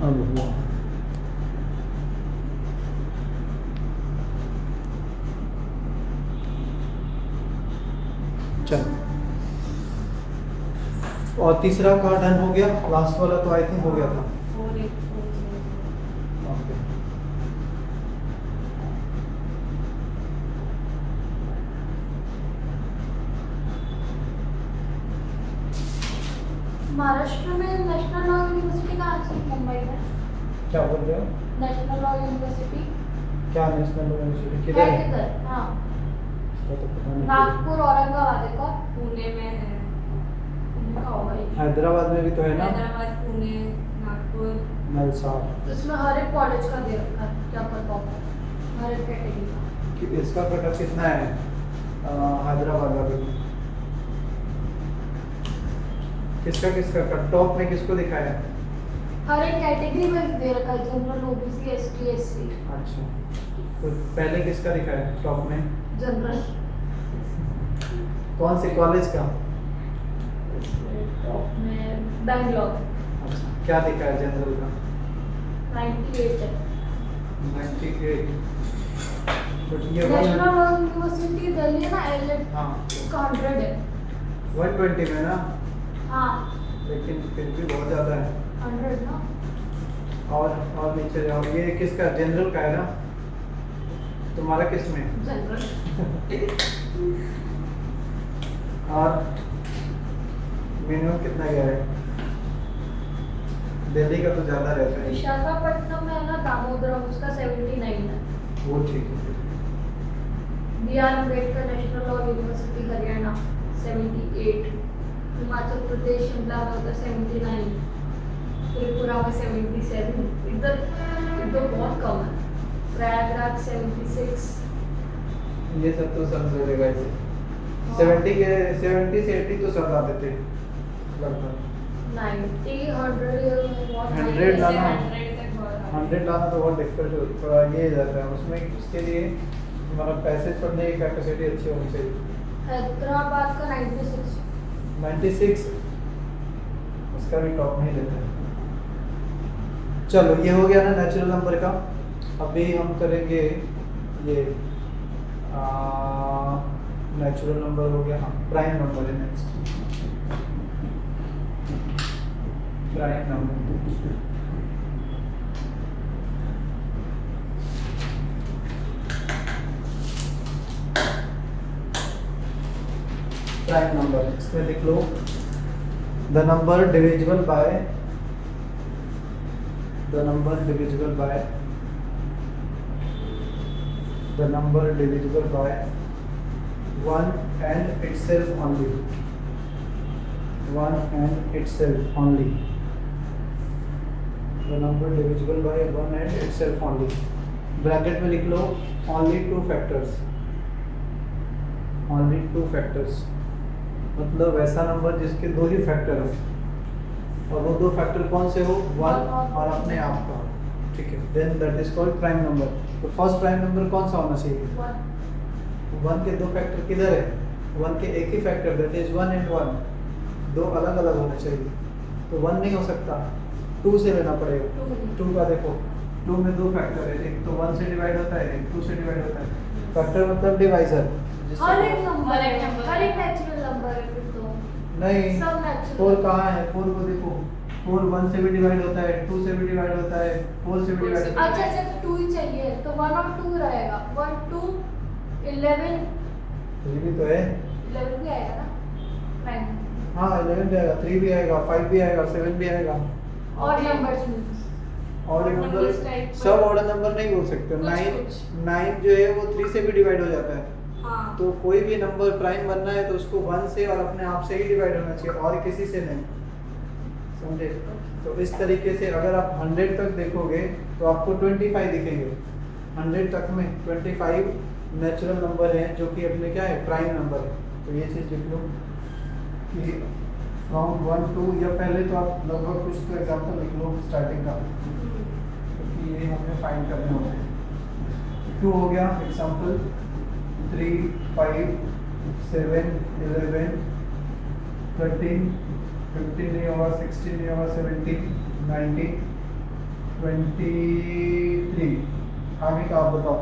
अब हुआ। चल, और तीसरा का डन हो गया, लास्ट वाला तो आई थिंक हो गया था। 4840। ओके। महाराष्ट्र में नेशनल लॉ यूनिवर्सिटी कहाँ से? मुंबई में क्या बोल रहे हो? नेशनल लॉ यूनिवर्सिटी क्या नेशनल यूनिवर्सिटी है किधर है? किधर? हाँ, इसका तो पता नहीं। नागपुर औरंगाबाद एक और पुणे में है। पुणे का होगा ये। हैदराबाद में भी तो है ना, हैदराबाद, पुणे, नागपुर। नलसार। इसमें हर एक कॉलेज का दे रखा है क्या कट ऑफ है, हर एक कैटेगरी का। कि इसका कट ऑफ कितना है? हैदराबाद वाले में किसका किसका कट टॉप में किसको दिखाया है? हर एक कैटेगरी में दे रखा है, जनरल, ओबीसी, एसटी, एससी। अच्छा, तो पहले किसका दिखाया है टॉप में? जनरल। कौन से कॉलेज का? टॉप में बैंगलोर अच्छा, क्या दिखा है जनरल का? 98 है। 98। तो ये नेशनल लॉ यूनिवर्सिटी दिल्ली है ना, एलएड, हाँ उसका 100 है। 120 में ना, हाँ, लेकिन फिर भी बहुत ज़्यादा है। 100 ना। और नीचे जाओ, ये किसका? जनरल का है ना? तुम्हारा किस में? जनरल। और मिनिमम कितना गया है? दिल्ली का तो ज़्यादा रहता है। विशाखापट्टनम में है ना दामोदरम, उसका 79 है। वो ठीक है। B R Ambedkar national law university Haryana 78, Himachal Pradesh Shimla में होता 79, त्रिपुरा में 77, इधर इधर बहुत कम है। प्रयागराज 76। ये सब तो सब दे देगा इसे। 70 के 70 से 80 तो सब आते थे लगभग। 90, 100 बहुत 100 लाना, 100 तक बहुत 100 लाना तो बहुत डिफिकल्ट हो, थोड़ा ये जाता है उसमें। उसके लिए हमारा पैसेज पढ़ने की कैपेसिटी अच्छी होनी चाहिए। हैदराबाद का 96। 96 उसका भी टॉप नहीं लेता है। चलो, ये हो गया ना नेचुरल नंबर का। अभी हम करेंगे ये नेचुरल नंबर हो गया, हाँ प्राइम नंबर है next. Prime number, prime number इसमें लिख लो the number divisible by the number divisible by 1 and itself only, 1 and itself only, the number divisible by 1 and itself only। Bracket में लिख लो only two factors, only two factors, मतलब वैसा number जिसके दो ही factor हो, और वो दो फैक्टर कौन से हो? 1 और अपने आप का, ठीक है। Then that is called prime number. तो फर्स्ट प्राइम नंबर कौन सा होना चाहिए? 1 के दो फैक्टर किधर है? 1 के एक ही फैक्टर, दैट इज 1 and 1, दो अलग अलग होने चाहिए। तो 1 नहीं हो सकता, 2 से लेना पड़ेगा। 2 का देखो, 2 में दो फैक्टर है, एक तो 1 से डिवाइड होता है, एक 2 से डिवाइड होता है। फैक्टर मतलब डिवाइजर। हर एक नंबर है, हर एक नेचुरल नंबर है फिर तो। नहीं, सब नेचुरल। 4 कहाँ है? 4 को देखो, 4 1 से भी डिवाइड होता है, 2 से भी डिवाइड होता है, 4 से भी डिवाइड होता है। अच्छा अच्छा, तो 2 ही चाहिए, तो 1 और 2 रहेगा। 1 2 11, 3 भी तो है। 11 भी आएगा ना प्राइम। हाँ 11 भी आएगा, 3 भी आएगा, 5 भी आएगा, 7 भी आएगा। और नंबर्स मींस और एक नंबर Numbers type सब ऑर्डर नंबर नहीं बोल सकते। कुछ। 9 जो है वो 3 से भी डिवाइड हो जाता है। हाँ, तो कोई भी नंबर प्राइम बनना है तो उसको 1 से और अपने आप से ही डिवाइड होना चाहिए, और किसी से नहीं, समझे? तो इस तरीके से अगर आप 100 तक देखोगे तो आपको 25 दिखेंगे। 100 तक में 25 नेचुरल नंबर हैं जो कि अपने क्या है? प्राइम नंबर है। तो ये चीज़ लिख लो कि फ्रॉम 1 to, या पहले तो आप लगभग कुछ तो एग्जाम्पल लिख लो स्टार्टिंग का, क्योंकि ये हमें फाइंड करने होते हैं। 2 हो गया एग्जाम्पल, 3 5 7 11 13 15 नहीं होगा, 16 नहीं होगा, 17 19 23 आगे का आप बताओ,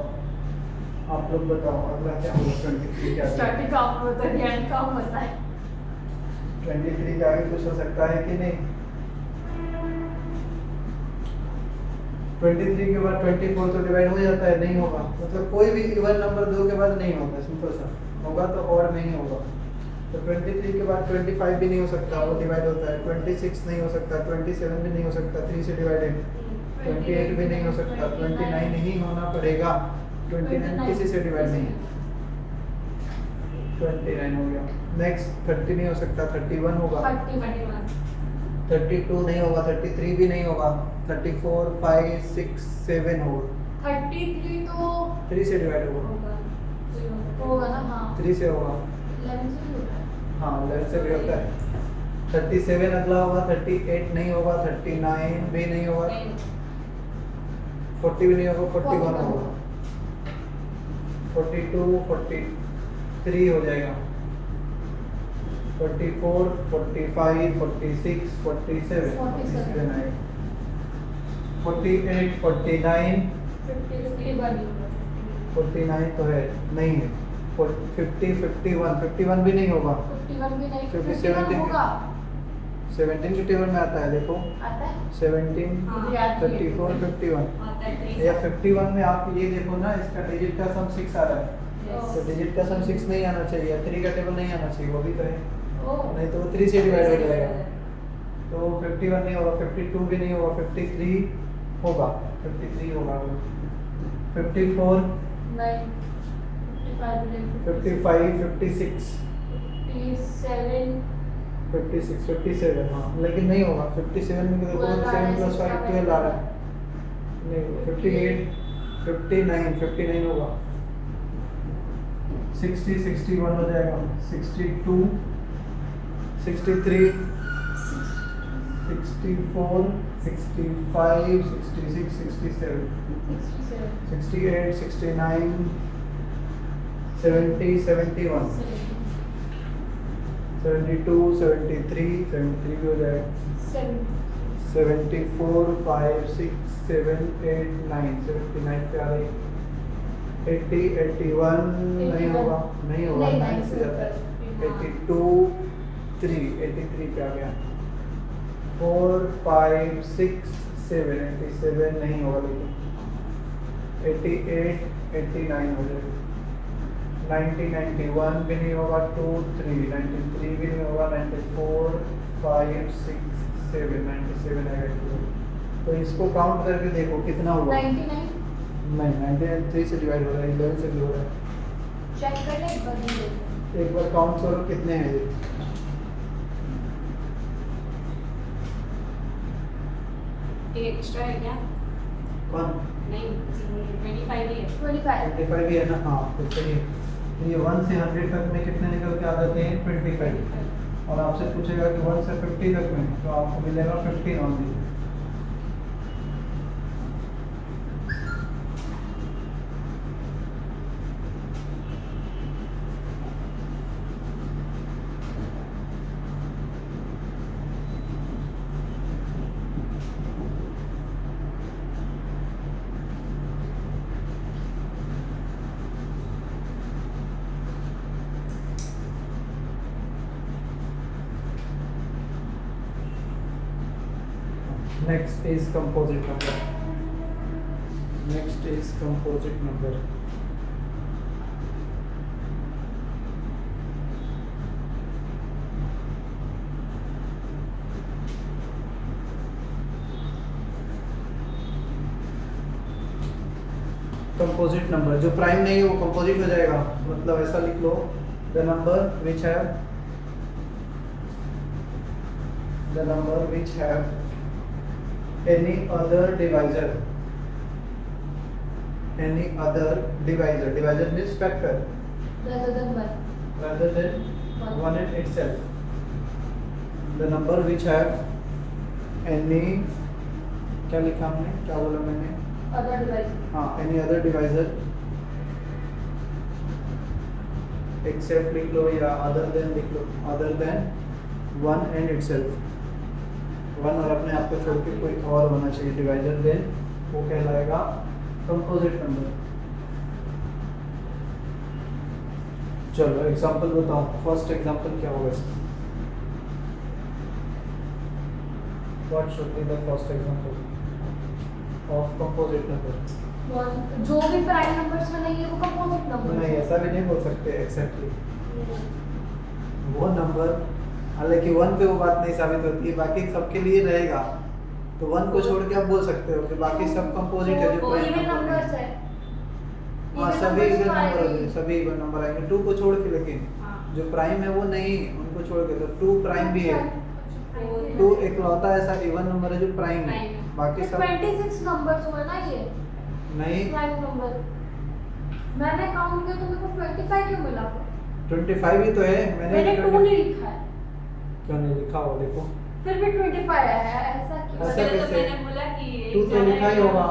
आप लोग बताओ अगला क्या होगा। 23 क्या स्टार्टिंग का आपको बता दिया, एंड का आपको पता है। 23 के आगे कुछ हो सकता है कि नहीं। 23 के बाद 24 तो डिवाइड हो जाता है, नहीं होगा। मतलब कोई भी इवन नंबर 2 के बाद नहीं होगा, सिंपल सा होगा तो और में ही होगा। तो 23 के बाद 25 भी नहीं हो सकता, वो डिवाइड होता है। 26 नहीं हो सकता, 27 भी नहीं हो सकता, 3 से डिवाइडेड। 28 भी नहीं हो सकता, 29 ही होना पड़ेगा। 29 किसी से डिवाइड नहीं है। 29 हो गया। नेक्स्ट 30 नहीं हो सकता, 31 होगा। 32 नहीं होगा, 33 भी नहीं होगा, 34 5 6 7 होगा। 33 तो 3 से डिवाइड होगा, होगा ना। हाँ 3 से होगा। 11 से भी होता है। हाँ 11 से भी होता है। 37 अगला होगा, 38 नहीं होगा, 39 भी नहीं होगा, 40 भी नहीं होगा, 41 होगा, 42 43 हो जाएगा, 44 45 46 47 47 आएगा, 48 49 49 तो है नहीं है, 50 51 भी नहीं होगा, 51 भी नहीं, क्योंकि 51 होगा। 17 के टेबल में आता है, देखो आता है 17 मुझे याद नहीं है। 34 51 आता है या 51 में आप ये देखो ना, इसका डिजिट का सम 6 आ रहा है, तो डिजिट का सम 6 नहीं आना चाहिए, 3 का टेबल नहीं आना चाहिए, वो भी तो है, नहीं तो वो 3 से डिवाइड हो जाएगा। तो 51 नहीं होगा, 52 भी नहीं होगा, 53 होगा, 53 होगा, 54 नहीं, 55 56 56 57 हाँ, लेकिन नहीं होगा। 57 में देखो 7 + 5 12 आ रहा है, नहीं 58 59 59 होगा, 60 61 हो जाएगा, 62 63 64 65 66 67 68 69 70 71 72 73 73 भी हो जाएगा, 74 5 6 7 8 9 79 पे आ रही, 80 81 नहीं होगा, नहीं होगा, 9 से जाता है, 82 3 83 पे आ गया, 4 5 6 7 87 नहीं होगा, लेकिन 88 89 हो जाएगा, 90 91 भी नहीं होगा, 2 3 93 भी नहीं होगा, 94 5 6 7 97 आएगा। तो इसको काउंट करके देखो कितना हुआ। 99 नहीं 99 3 से डिवाइड हो रहा है, 11 से भी हो रहा है। चेक कर ले एक बार देखो। एक बार काउंट करो कितने हैं ये। एक एक्स्ट्रा है क्या? कौन? नहीं 25 ही है। 25 25 ही है ना, हाँ तो सही है। तो ये 1 से 100 तक में कितने निकल के आ जाते हैं, 25। और आपसे पूछेगा कि 1 से 50 तक में, तो आपको मिलेगा 15 only. Next is composite number. Next is composite number. Composite number जो प्राइम नहीं है वो कंपोजिट हो जाएगा, मतलब ऐसा लिख लो, the number which have any other divisor divisor means factor rather than one in itself, the number which have any, क्या लिखा हमने, क्या बोला मैंने, other device हाँ any other divisor except लिख लो या other than लिख लो, other than one and itself, one और अपने आप को छोड़ के कोई और होना चाहिए डिवाइजर, देन वो कहलाएगा कंपोजिट नंबर। चलो एग्जांपल बताओ, फर्स्ट एग्जांपल क्या होगा इसका? What should be the first example of composite number? जो भी प्राइम नंबर्स में नहीं है वो कंपोजिट नंबर नहीं, ऐसा भी नहीं बोल सकते एक्सेक्टली। वो नंबर, हालांकि वन पे वो बात नहीं साबित होती है, बाकी सबके लिए रहेगा। तो वन को छोड़ के आप बोल सकते हो कि बाकी सब कंपोजिट है जो प्राइम इवन नंबर नंबर्स है। है। हाँ, सभी इवन नंबर होंगे, सभी इवन नंबर आएंगे, टू को छोड़ के। लेकिन हाँ। जो प्राइम है वो नहीं, उनको छोड़ के। तो टू प्राइम भी है, टू इकलौता ऐसा इवन नंबर है जो प्राइम है, बाकी सब 26 नंबर्स हुए ना ये नहीं। प्राइम नंबर मैंने काउंट किया तो मेरे को 25 क्यों मिला? 25 ही तो है। मैंने 2 नहीं लिखा है, क्यों नहीं लिखा? हो देखो, फिर भी 25 आया है, ऐसा क्यों? ऐसा तो कैसे? मैंने बोला कि टू तो लिखा ही होगा,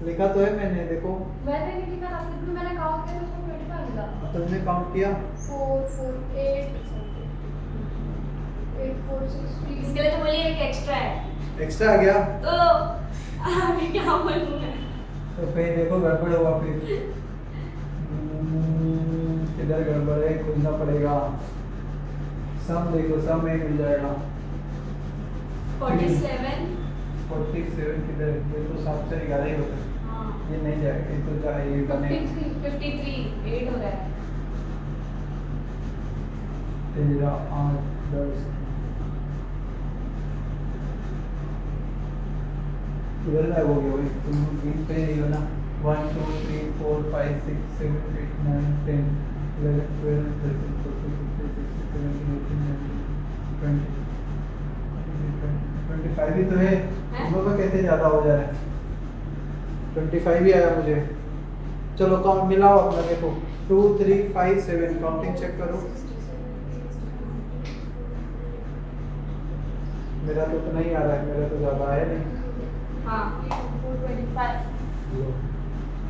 लिखा तो है मैंने, देखो। मैंने नहीं लिखा था, फिर भी मैंने काउंट किया तो मेरे को 25 मिला। तुमने काउंट किया? 4 4 8 8 4 6 इसके लिए तो बोलिए एक एक्स्ट्रा है, एक्स्ट्रा आ गया तो आगे क्या बोलूं मैं? तो कहीं देखो गड़बड़ होगा फिर। किधर गड़बड़ है, खोजना पड़ेगा। सम देखो, सम में मिल जाएगा 47 47 किधर है? ये तो 7 से 11 ही होता है, हाँ ये नहीं जाएगा, ये तो जाए, ये बने 53 8 हो रहा है। 13 8 10 किधर गायब हो गया भाई? तुम गिन पे नहीं हो ना। 1 2 3 4 5 6 7 8 9 10 11 12 13 14 15 16 17 18 19 20 25 ही तो है। तुम लोग का कैसे ज्यादा हो जा रहा है? 25 ही आया मुझे। चलो काउंट मिलाओ अपना, देखो 2 3 5 7 काउंटिंग चेक करो। मेरा तो उतना ही आ रहा है, मेरा तो ज्यादा आया नहीं। हाँ 25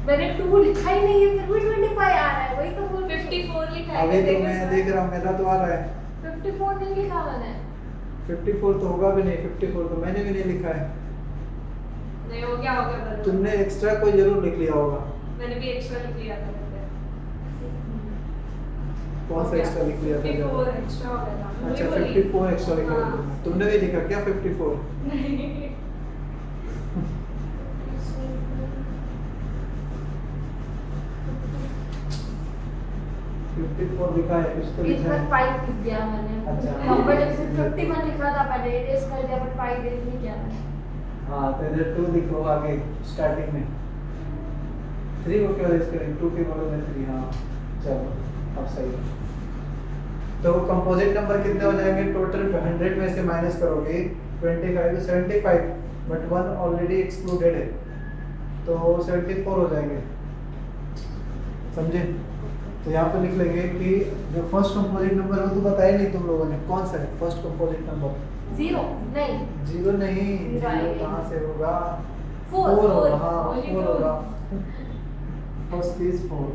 मैंने 2 लिखा ही नहीं है, फिर भी 25 आ रहा है, वही तो बोल 54 लिखा है। अभी तो देखो मैं इसमें। देख रहा हूँ, मेरा तो आ रहा है 54 नहीं लिखा मैंने। 54 तो होगा भी नहीं, 54 तो मैंने भी नहीं लिखा है। नहीं हो गया बराबर। तुमने एक्स्ट्रा कोई जरूर लिख लिया होगा। मैंने भी एक्स्ट्रा लिख लिया था पहले। कौन सा एक्स्ट्रा लिख लिया था? 54 एक्स्ट्रा हो गया था। अच्छा, वही बोली। 54 एक्स्ट्रा लिखा था हाँ। तुमने। तुमने भी लिखा क्या 54? नहीं 54 लिखा है, कुछ तो बीच लिखा में है। 5 लिख दिया मैंने। अच्छा। नंबर जैसे 51 लिखा था पहले, इरेज कर दिया, बट 5 इरेज नहीं किया मैंने। हाँ, तो इधर 2 लिखो आगे स्टार्टिंग में। 3 को क्यों रेज करें? 2 के बगल में 3। हाँ चलो, अब सही है। तो कंपोजिट नंबर कितने हो जाएंगे टोटल? 100 में से माइनस करोगे 25 तो 75, बट 1 ऑलरेडी एक्सक्लूडेड है, तो 74 हो जाएंगे। समझे? तो यहाँ पे लिख लेंगे कि जो फर्स्ट कंपोजिट नंबर है, तो बताया नहीं तुम लोगों ने कौन सा है फर्स्ट कंपोजिट नंबर? 0 नहीं, 0 नहीं, Zero 0 आएगा। कहाँ से होगा? 4 होगा। हाँ, only 4 two। होगा। फर्स्ट इज 4,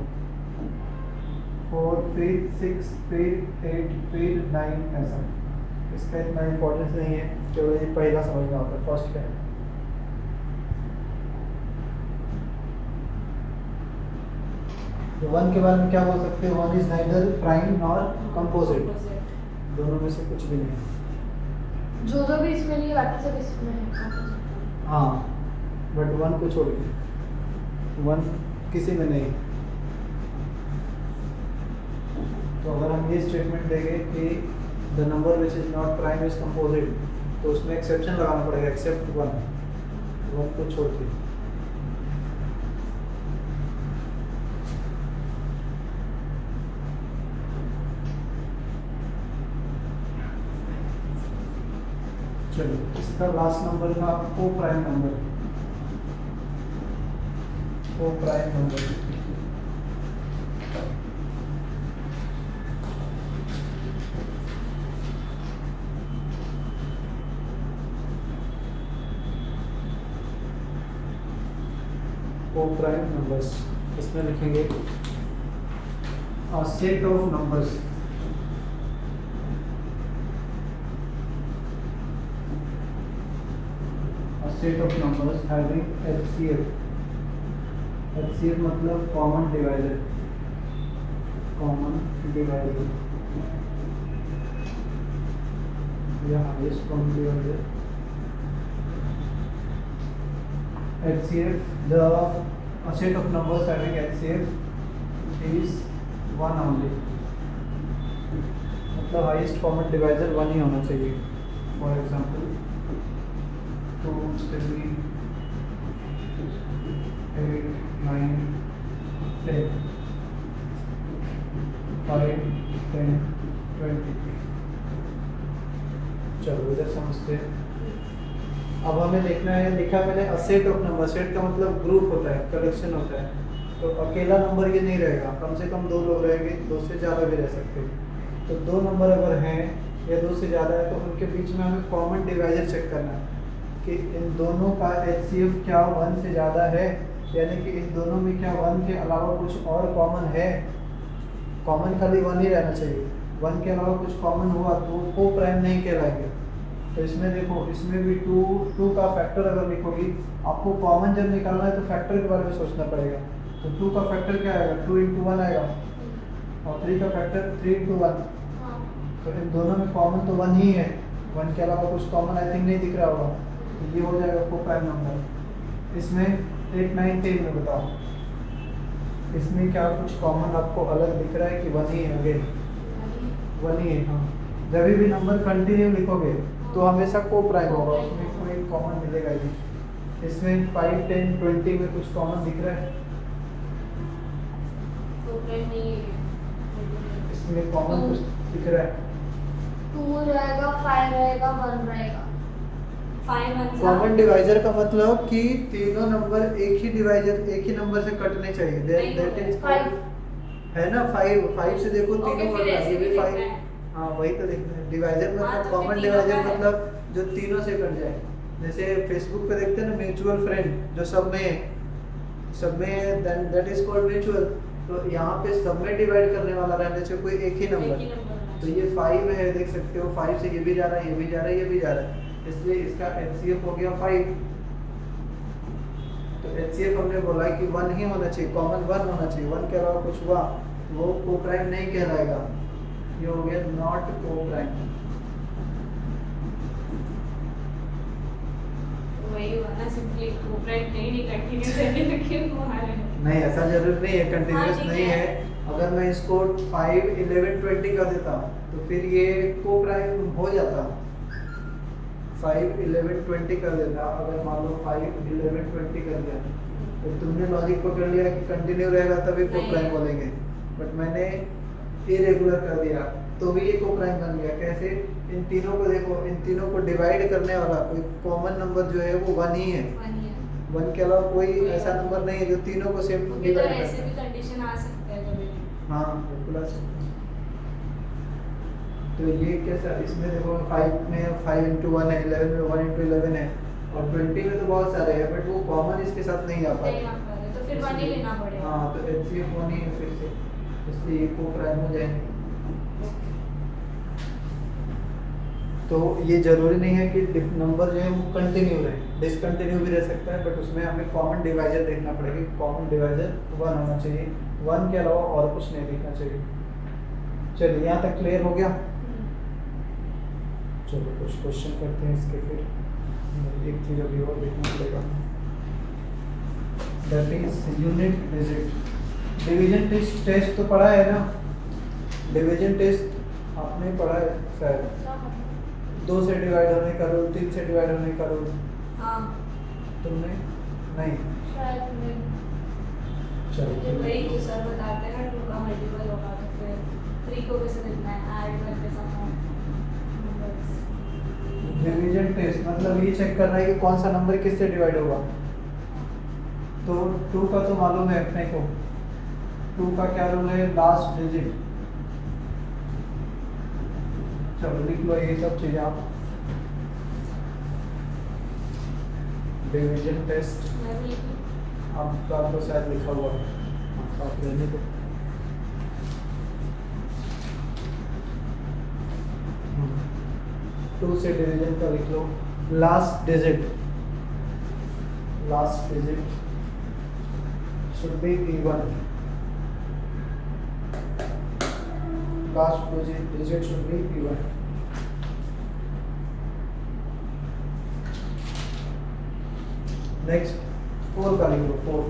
फिर 6, फिर 8, फिर 9, ऐसा। इसका इतना इम्पोर्टेंस नहीं है, चलो ये पहला समझना होता है। फर्स्ट क्या है? तो 1 के बारे में क्या बोल सकते हैं? 1 is neither prime nor composite, दोनों में से कुछ भी नहीं। जो भी इसमें नहीं है बाकी सब इसमें है। हाँ, बट 1 को छोड़ के 1 किसी में नहीं। तो अगर हम ये स्टेटमेंट देंगे कि the number which is not prime is composite, तो उसमें एक्सेप्शन लगाना पड़ेगा, एक्सेप्ट 1 को छोड़ के। चलो, इसका लास्ट नंबर था को प्राइम नंबर। को प्राइम नंबर को प्राइम नंबर्स, इसमें लिखेंगे set of numbers set of numbers having HCF. HCF मतलब कॉमन डिवाइजर, कॉमन डिवाइजर या highest common divisor. HCF, the a set of numbers having HCF is one only, मतलब highest common divisor one ही होना चाहिए। For example 2, 3, 8, 9, 10, 5, 10, 20। चलो इधर समझते हैं। अब हमें देखना है, लिखा मैंने a set of number. Set का मतलब ग्रुप होता है, कलेक्शन होता है। तो अकेला नंबर ये नहीं रहेगा, कम से कम 2 लोग रहेंगे, 2 से ज़्यादा भी रह सकते हैं। तो 2 नंबर अगर हैं या 2 से ज़्यादा है तो उनके बीच में हमें कॉमन डिवाइजर चेक करना है कि इन दोनों का HCF क्या 1 से ज़्यादा है, यानी कि इन दोनों में क्या 1 के अलावा कुछ और कॉमन है। कॉमन खाली 1 ही रहना चाहिए, 1 के अलावा कुछ कॉमन हुआ तो वो को प्राइम नहीं कहलाएंगे। तो इसमें देखो, इसमें भी 2 का फैक्टर अगर लिखोगी, आपको कॉमन जब निकालना है तो फैक्टर के बारे में सोचना पड़ेगा। तो 2 का फैक्टर क्या आएगा, 2 × 1 आएगा, और 3 का फैक्टर 3 × 1। तो इन दोनों में कॉमन तो 1 ही है, 1 के अलावा कुछ कॉमन आई थिंक नहीं दिख रहा होगा, तो ये हो जाएगा को प्राइम नंबर। इसमें 8, 9, 10 में बताओ, इसमें क्या कुछ कॉमन आपको अलग दिख रहा है कि 1 ही है? अगेन 1 ही है। हाँ, जब भी नंबर कंटिन्यू लिखोगे तो हमेशा को प्राइम होगा, उसमें कोई कॉमन मिलेगा ही नहीं। इसमें 5, 10, 20 में कुछ कॉमन दिख रहा है? इसमें कॉमन कुछ दिख रहा है? 2 रहेगा, 5 रहेगा, 1 रहेगा। 5 1 कॉमन डिवाइजर का मतलब कि तीनों नंबर एक ही डिवाइजर, एक ही नंबर से कटने चाहिए। दैट इज है ना 5 से देखो तीनों फिर कट रहा है, ऐसे ये भी भी 5। देखना है। हाँ वही तो देखना है। डिवाइजर हाँ, मतलब तो कॉमन फिर तीनों डिवाइजर का है। मतलब जो तीनों से कट जाए। जैसे फेसबुक पे देखते हैं ना म्यूचुअल फ्रेंड, जो सब में है, सब में है, दैट इज कॉल्ड म्यूचुअल। तो यहाँ पे सब में डिवाइड करने वाला रहने चाहिए कोई एक ही नंबर। तो ये 5 है, देख सकते हो 5 से ये भी जा रहा है, ये भी जा रहा है, ये भी जा रहा है, इसलिए इसका HCF हो गया 5। तो HCF हमने बोला कि 1 ही होना चाहिए, कॉमन 1 होना चाहिए। 1 के अलावा कुछ हुआ वो को प्राइम नहीं कहलाएगा, ये हो गया नॉट को प्राइम। वही हुआ ना, सिंपली कोऑपरेट नहीं कंटिन्यू करने लगे वो हाल है। नहीं ऐसा जरूर नहीं है, कंटिन्यूस ठीक नहीं है। है। अगर मैं इसको 5, 11, 20 कर देता तो फिर ये को प्राइम हो जाता। 5, 11, 20 कर देता, अगर मान लो 5, 11, 20 कर दिया तो तुमने लॉजिक पकड़ लिया कि कंटिन्यू रहेगा तभी को प्राइम बोलेंगे, बट मैंने इरेगुलर कर दिया तो भी ये को प्राइम बन गया। कैसे? इन तीनों को देखो, इन तीनों को डिवाइड करने वाला कोई कॉमन नंबर जो है वो 1 ही है। 1 के अलावा कोई ऐसा नंबर नहीं है जो तीनों को सेम तो डिवाइड ऐसे करता भी है। कंडीशन आ सकता है कभी। हाँ बिल्कुल आ सकता है। तो ये कैसा, इसमें देखो 5 में 5 × 1 है, 11 में 1 × 11 है, और 20 में तो बहुत सारे हैं बट वो कॉमन इसके साथ नहीं आ नहीं पाते। आ पा रहे, तो फिर 1 ही लेना पड़ेगा। हाँ तो HCF 1 ही है फिर से, इसलिए ये को प्राइम हो जाएंगे। तो ये जरूरी नहीं है कि नंबर जो है वो कंटिन्यू रहे, डिसकंटिन्यू भी रह सकता है, बट उसमें हमें कॉमन डिवाइजर देखना पड़ेगा। कॉमन डिवाइजर 1 होना चाहिए, 1 के अलावा और कुछ नहीं दिखना चाहिए। चलिए यहाँ तक क्लियर हो गया। चलो कुछ क्वेश्चन करते हैं इसके, फिर एक चीज अभी और देखना पड़ेगा, that is unit digit. Division test तो पढ़ा है ना? डिवीजन टेस्ट आपने पढ़ा है शायद। 2 से डिवाइड होने का रूल, 3 से डिवाइड होने का रूल। हाँ तुमने नहीं? शायद नहीं। चलो वही जो सर बताते हैं ना, 2 का मल्टीपल होगा तो फिर 3 को कैसे लिखना है, ऐड करके सब नंबर्स। डिवीजन टेस्ट मतलब ये चेक करना है कि कौन सा नंबर किससे डिवाइड होगा। तो 2 का तो मालूम है अपने को, 2 का क्या रूल है, लास्ट डिजिट। चलो लिख लो ये सब चीजें आप। डिवीजन टेस्ट आपका तो शायद लिखा हुआ है, आप लेने को 2 से डिवीजन का लिख लो, last digit last digit should be even. Last digit should be even. Next 4 का लिख लो 4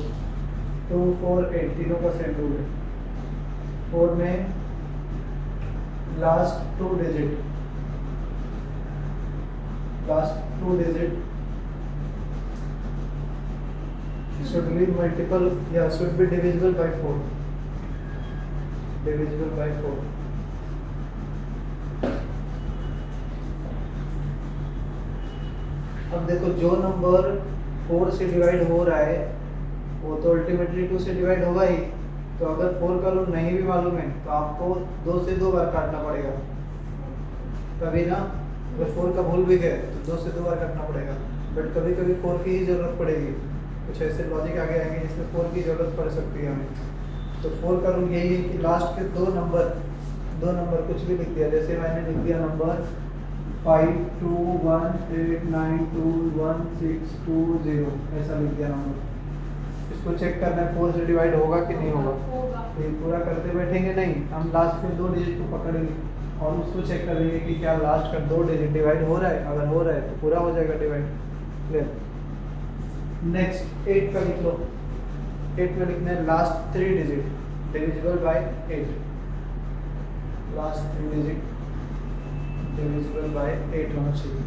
2 4 8 तीनों का सेम रूल है 4 में last two digit should be multiple should be divisible by 4 अब देखो जो नंबर 4 से डिवाइड हो रहा है वो तो अल्टीमेटली 2 से डिवाइड होगा ही। तो अगर 4 का रूल नहीं भी मालूम है तो आपको 2 से 2 बार काटना पड़ेगा कभी ना। अगर 4 का भूल भी गए तो 2 से 2 बार काटना पड़ेगा। बट कभी कभी 4 की ही जरूरत पड़ेगी। कुछ ऐसे लॉजिक आगे आएंगे जिसमें 4 की जरूरत पड़ सकती है हमें। तो 4 का रूल यही है कि लास्ट के दो नंबर कुछ भी लिख दिया। जैसे मैंने लिख दिया नंबर 5 2 1 8 9 2 1 6 2 0 ऐसा लिख दिया नंबर। इसको चेक करना है 4 से डिवाइड होगा कि नहीं होगा। ये पूरा करते बैठेंगे नहीं, हम लास्ट के 2 डिजिट को पकड़ेंगे और उसको चेक करेंगे कि क्या लास्ट का 2 डिजिट डिवाइड हो रहा है। अगर हो रहा है तो पूरा हो जाएगा डिवाइड। क्लियर। नेक्स्ट 8 का लिख लो। 8 में लिखना है last 3 digit divisible by 8। Last 3 digit divisible by 8 होना चाहिए।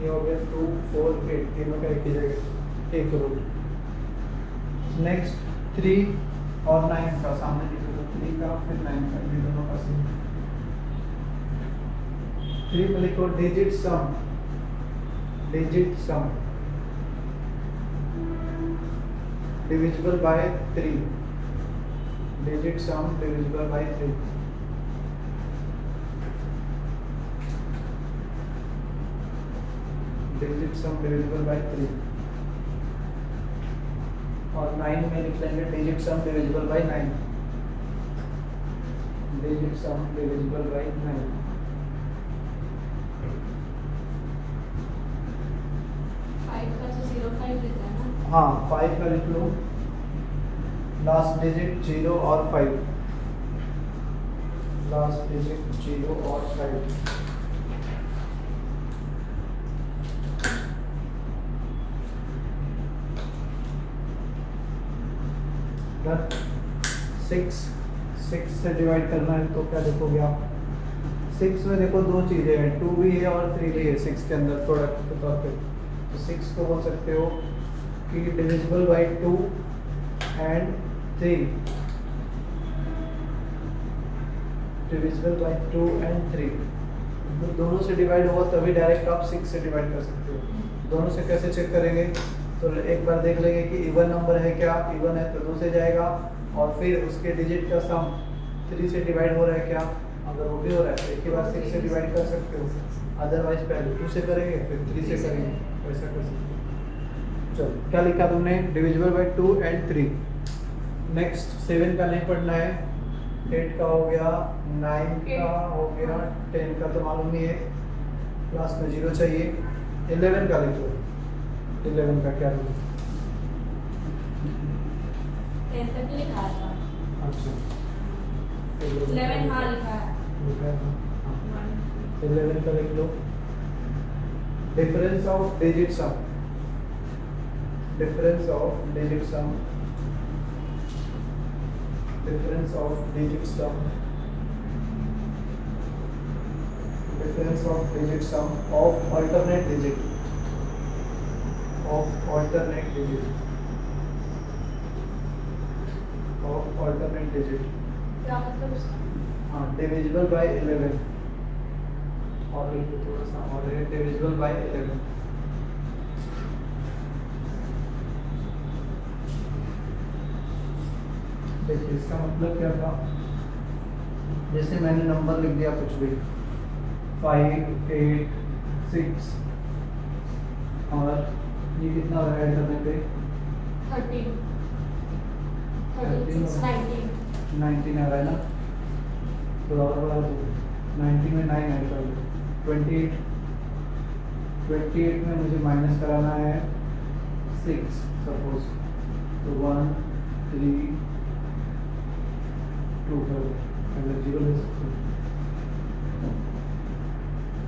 ये हो गया 2 4 8 तीनों का एक ही जगह एक रूल। नेक्स्ट 3 और 9 का सामने लिखो तो 3 का फिर 9 का ये दोनों का सेम। 3 में लिखो digit some divisible by 3 digit some divisible by 3। Digit some divisible by 3 और 9 में लिख लेंगे digit some divisible by 9। Digit some divisible by 9। हाँ 5 का लिख लो। लास्ट डिजिट 0 और 5। लास्ट डिजिट 0 और 5। डन। 6 से डिवाइड करना है तो क्या देखोगे आप। 6 में देखो दो चीज़ें हैं, 2 भी है और 3 भी है 6 के अंदर प्रोडक्ट के तौर पे। तो 6 को बोल सकते हो कि divisible by 2 and 3। Divisible by 2 and 3 तो दोनों से डिवाइड हुआ तभी डायरेक्ट आप 6 से डिवाइड कर सकते हो। दोनों से कैसे चेक करेंगे तो एक बार देख लेंगे कि इवन नंबर है क्या। इवन है तो 2 से जाएगा और फिर उसके डिजिट का सम 3 से डिवाइड हो रहा है क्या। अगर वो भी हो रहा है तो एक ही बार 6 से डिवाइड कर सकते हो। अदरवाइज पहले 2 से करेंगे फिर 3 से करेंगे, वैसा कर सकते हो। चलो क्या लिखा तुमने, डिविजिबल बाय 2 एंड 3। नेक्स्ट 7 का नहीं पढ़ना है, 8 का हो गया, 9 का हो गया, 10 का तो मालूम ही है, लास्ट में 0 चाहिए। 11 का लिख लो। 11 का क्या लिखो? 10 तक लिखा था। अच्छा 11 हाँ लिखा है। लिखा है, हाँ। 11 का लिख लो। Difference of digit sum. Difference of digit sum. Difference of digit sum. Difference of digit sum of alternate digit. Of alternate digit. Of alternate digit. क्या मतलब उसका? हाँ डिविजिबल बाय 11 और लिख दो थोड़ा सा और है डिविजिबल बाय 11। देखिए इसका मतलब क्या था, जैसे मैंने नंबर लिख दिया कुछ भी 5 8 6 और ये कितना ऐड करने पे 13 36 19 आ रहा है ना। तो और 19 में 9 ऐड कर लो 28 28 में मुझे माइनस कराना है 6 सपोज, तो 1 3 2 कर दो, अगर 0 ले सकते हो।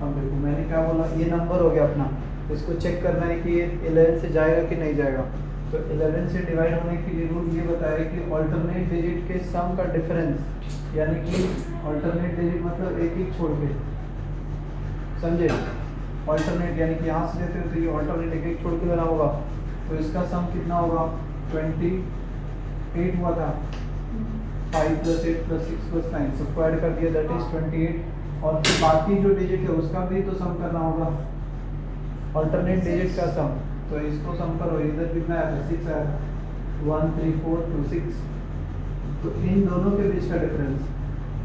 अब देखो मैंने क्या बोला, ये नंबर हो गया अपना, इसको चेक करना है कि ये 11 से जाएगा कि नहीं जाएगा। तो 11 से डिवाइड होने के लिए रूल ये बताया कि ऑल्टरनेट डिजिट के सम का डिफरेंस, यानी कि ऑल्टरनेट डिजिट मतलब एक एक छोड़ के, समझे? ऑल्टरनेट यानी कि यहाँ से लेते हो तो ये ऑल्टरनेट एक एक छोड़ के लेना होगा, तो इसका सम कितना होगा? 28 हुआ था, 5 + 8 + 6 + 9 सबको ऐड कर दिया, दैट इज 28। और फिर बाकी जो डिजिट है उसका भी तो सम करना होगा, ऑल्टरनेट डिजिट का सम। तो इसको सम करो, इधर कितना आया था? 6 आया, 1 3 4 2 6। तो इन दोनों के बीच का डिफरेंस,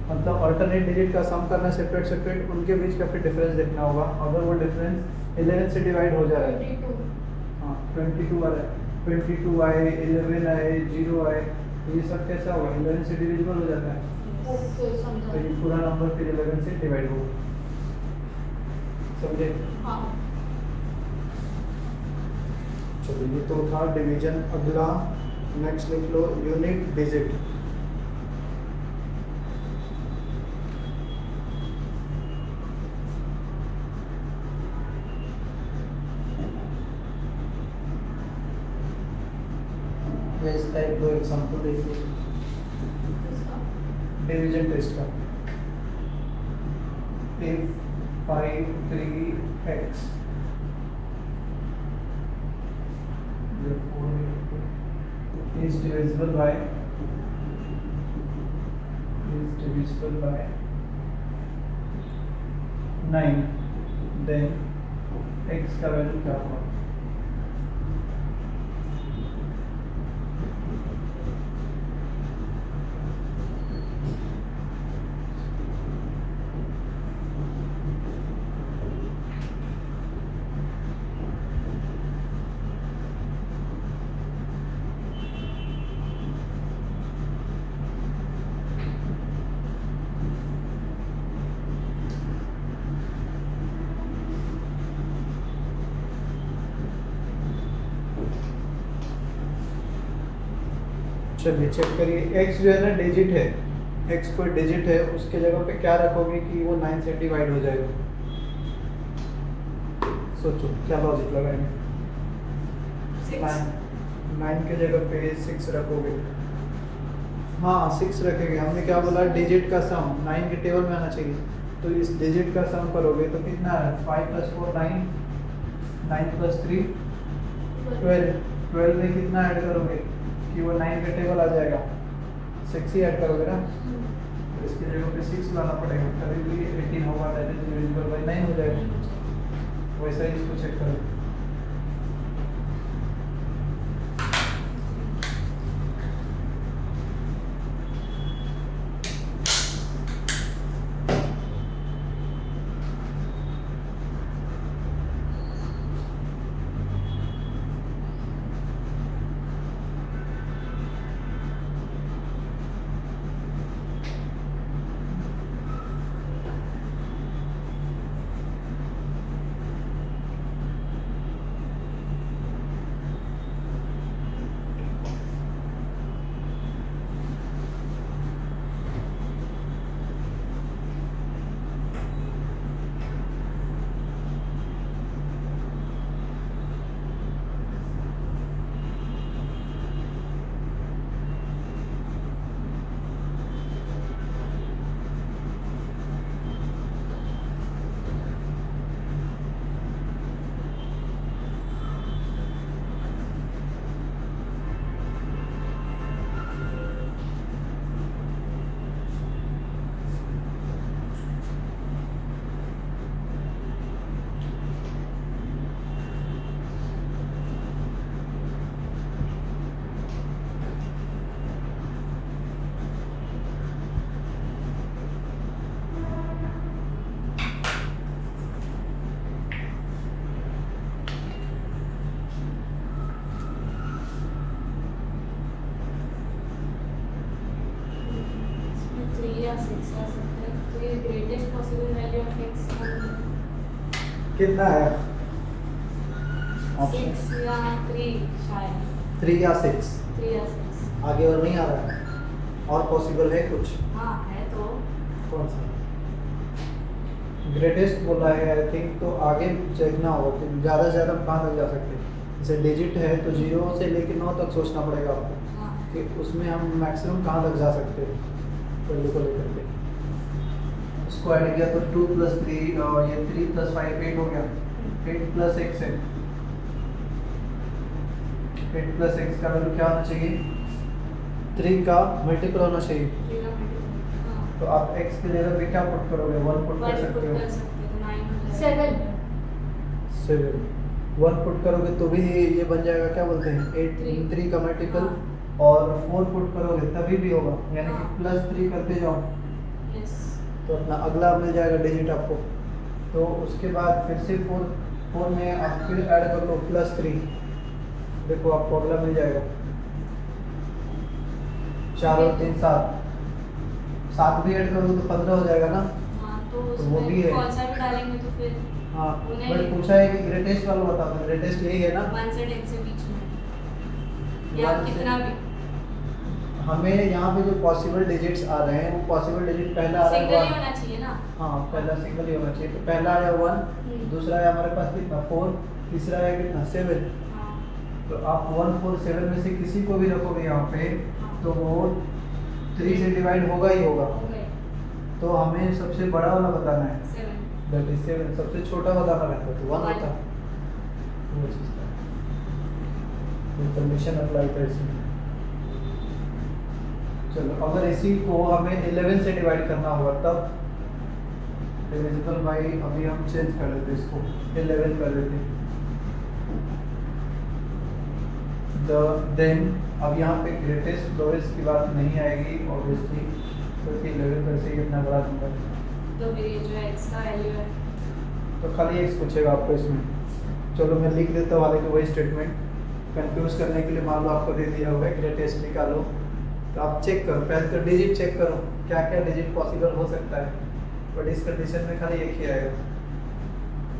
मतलब ऑल्टरनेट डिजिट का सम करना सेपरेट सेपरेट, उनके बीच का फिर डिफरेंस देखना होगा। अगर वो डिफरेंस 11 से डिवाइड हो जा रहा है, 22 हाँ 22 आ रहा है, 22 आए, 11 आए, 0 आए, तो ये सब कैसा होगा? 11 से डिविजिबल हो जाता है, ओके तो समझा। ये पूरा नंबर फिर 11 से डिवाइड होगा, समझे? हाँ चलो ये तो था डिवीजन। अगला नेक्स्ट लिख लो, यूनिट डिजिट। इस टाइप दो एग्जांपल देखिए इसका डिवीजन टेस्ट का। if 5 3x therefore is divisible by 9, then x का वैल्यू क्या होगा? चलिए चेक करिए, x जो है ना डिजिट है, x कोई डिजिट है, उसके जगह पे क्या रखोगे कि वो 9 से डिवाइड हो जाएगा? सोचो क्या लॉजिक लगाएंगे? 9 के जगह पे 6 रखोगे, हाँ 6 रखेंगे। हमने क्या बोला? डिजिट का सम 9 के टेबल में आना चाहिए, तो इस डिजिट का सम करोगे तो कितना है? 5 + 4 9, 9 + 3 12, 12 में कितना ऐड करोगे कि वो 9 का टेबल आ जाएगा? 6 ही ऐड करोगे ना, तो इसकी जगह पे 6 लाना पड़ेगा, तभी 18 होगा, दैट इज डिविजिबल बाय 9 हो जाएगा। वैसा ही इसको चेक करो। कितना है? ऑप्शन 6 या 3 शायद 3 या 6, 3 या 6। आगे और नहीं आ रहा है, और पॉसिबल है कुछ? हाँ है तो कौन सा? ग्रेटेस्ट बोला है आई थिंक, तो आगे देखना होगा कि ज़्यादा से ज़्यादा कहाँ तक जा सकते हैं। जैसे डिजिट है तो 0 से लेकर 9 तक सोचना पड़ेगा आपको हाँ कि उसमें हम मैक्सिमम कहाँ तक जा सकते हैं वैल्यू को लेकर के। उसको ऐड किया तो 2 + 3 और ये 3 + 5 8 हो गया। 8 + x है, 8 + x का वैल्यू क्या होना चाहिए? 3 का मल्टीपल होना चाहिए। 3 का मल्टीपल। हाँ तो आप x की जगह पे क्या पुट करोगे? 1 पुट कर 1 सकते पुट हो। कर सकते हो, 9 हो जाएगा। 7 7 1 पुट करोगे तो भी ये बन जाएगा, क्या बोलते हैं 8 3 3 का मल्टीपल। हाँ। और 4 पुट करोगे तभी भी होगा, यानी हाँ। कि +3 करते जाओ यस तो अपना अगला मिल जाएगा डिजिट आपको। तो उसके बाद फिर से 4 में आप फिर ऐड कर लो +3, देखो आपको अगला मिल जाएगा 4 और 3 7, 7 भी ऐड करोगे तो 15 हो जाएगा ना। हाँ तो वो भी उसमें है। कौन सा भी डालेंगे तो फिर हाँ उन्हें- बट पूछा है कि ग्रेटेस्ट वाला बताओ, तो ग्रेटेस्ट यही है ना। 1 से 10 से बीच में या 1 से- कितना भी हमें यहाँ पे जो पॉसिबल डिजिट्स आ रहे हैं वो पॉसिबल डिजिट पहला आ रहा सिंगल ही है 1। होना चाहिए ना। हाँ पहला सिंगल ही होना चाहिए, तो पहला आया 1, दूसरा है हमारे पास कितना 4, तीसरा है कितना 7। हाँ तो आप 1 4 7 में से किसी को भी रखोगे यहाँ पे तो वो 3 से डिवाइड होगा ही होगा। हो गए तो हमें सबसे बड़ा वाला बताना है, 7। That is 7। सबसे छोटा बताना रहता है तो 1 One. होता। वो चीज़ था, ये कंडीशन अप्लाई कर इसमें। चलो अगर इसी को हमें 11 से डिवाइड करना होगा तब डिविजिबल बाई, अभी हम चेंज कर देते इसको 11 कर देते। देन अब यहाँ पे ग्रेटेस्ट लोएस्ट की बात नहीं आएगी ऑब्वियसली, क्योंकि 11 वैसे ही इतना बड़ा नंबर है। तो फिर ये जो x का वैल्यू है तो खाली x पूछेगा आपको इसमें। चलो मैं लिख देता हूँ, हालांकि वही स्टेटमेंट कंफ्यूज करने के लिए मान लो आपको दे दिया होगा ग्रेटेस्ट निकालो। तो आप चेक करो, पहले तो डिजिट चेक करो क्या क्या डिजिट पॉसिबल हो सकता है, बट इस कंडीशन में खाली एक ही आएगा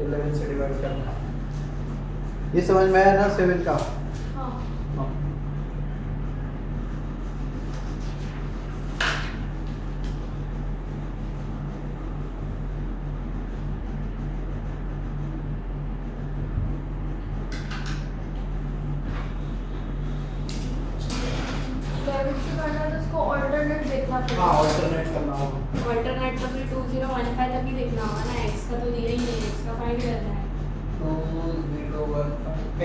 11 से डिवाइड करना। ये समझ में आया ना 7 का? हाँ हाँ। लेवल से करना है तो उसको ऑल्टरनेट देखना हाँ पड़ेगा। ऑल्टरनेट करना होगा। अल्टरनेट तो फिर 2015 तक ही देखना होगा ना। x का तो दिया ही नहीं, x का फाइंड करना है। 2 0 1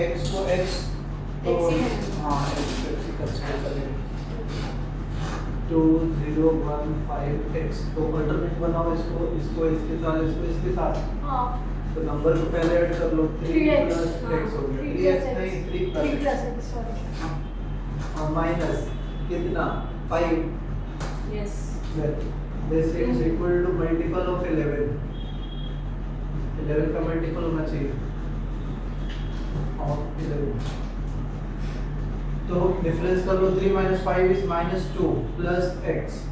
x को x तो X ही है। हाँ x ही कर सकते हैं। 2 0 1 5 x तो अल्टरनेट बनाओ इसको इसको इसके साथ इसको इसके साथ। हाँ तो नंबर को पहले ऐड कर लो 3 3x, + x हो गया 3x नहीं 3 3 + x x सॉरी। और माइनस कितना 5। Yes this is equal to multiple of 11। 11 का मल्टीपल होना चाहिए ऑफ 11। तो डिफरेंस कर लो 3 - 5 इज -2 + x।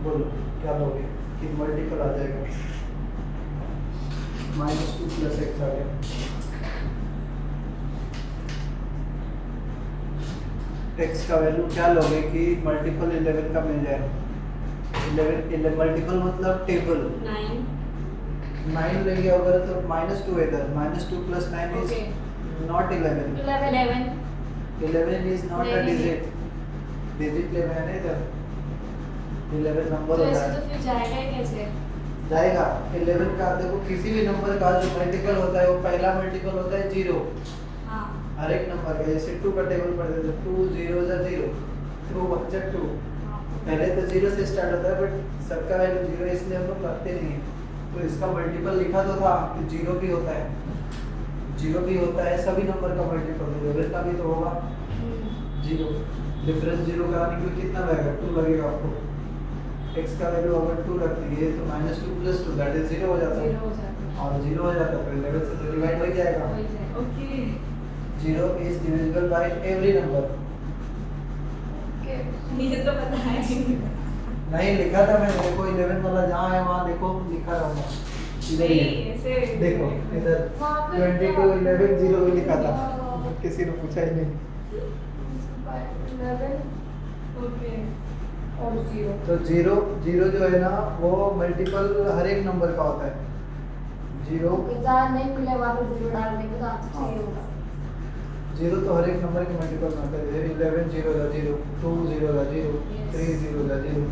बोलो क्या लोगे कि मल्टीपल आ जाएगा, -2 + x आ गया। x का वैल्यू क्या लोगे कि मल्टीपल 11 का मिल जाए। 11 मल्टीपल मतलब टेबल 9 9 लेंगे अगर तो -2 इधर -2 + 9 is okay not 11। 11 11 is not a नहीं, नहीं। डिजिट, डिजिट 11 है ना इधर, 11 नंबर तो होता ऐसे है। तो फिर जाएगा ही कैसे? जाएगा 11 का, देखो किसी भी नंबर का जो मल्टीपल होता है वो पहला मल्टीपल होता है 0 हाँ हर एक नंबर का। जैसे 2 का टेबल पढ़ देते 2 0 0 2 1 2 हाँ। पहले तो 0 से स्टार्ट होता है बट सबका वैल्यू 0 इसलिए हम लोग करते नहीं हैं। तो इसका मल्टीपल लिखा तो था कि 0 भी होता है, 0 भी होता है, सभी नंबर का मल्टीपल 11 का भी तो होगा 0। डिफरेंस 0 कराने के लिए कितना लगेगा 2 लगेगा आपको। x का वैल्यू अगर 2 रख दिए तो -2 + 2 दैट इज 0 हो जाता है, 0 हो जाता है। और 0 हो जाता है तो 11 से तो डिवाइड हो ही जाएगा। हो ही जाएगा। Okay 0 is divisible by every number. Okay मुझे तो पता है। नहीं लिखा था मैंने, देखो 11 वाला जहाँ है वहाँ देखो लिखा रहूँगा। इधर ही है। नहीं, ऐसे देखो इधर वहाँ पे 22 11 0 भी लिखा था, किसी ने पूछा ही नहीं। 11 ओके और 0। तो जीरो जीरो जो है ना वो मल्टीपल हर एक नंबर का होता है। जीरो जहाँ नहीं मिले वहाँ पे 0 डाल देंगे तो आंसर सही होगा। जीरो तो हर एक नंबर के मल्टीपल में होता है। जैसे 11 0 का 0, 2 0 का 0, 3 0 का 0।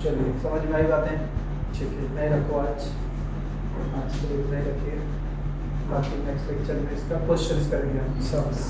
चलिए समझ में आई बातें? ठीक है, नहीं रखो आज तो इतना ही रखिए। बाकी नेक्स्ट लेक्चर में इसका क्वेश्चंस करेंगे हम सब्स।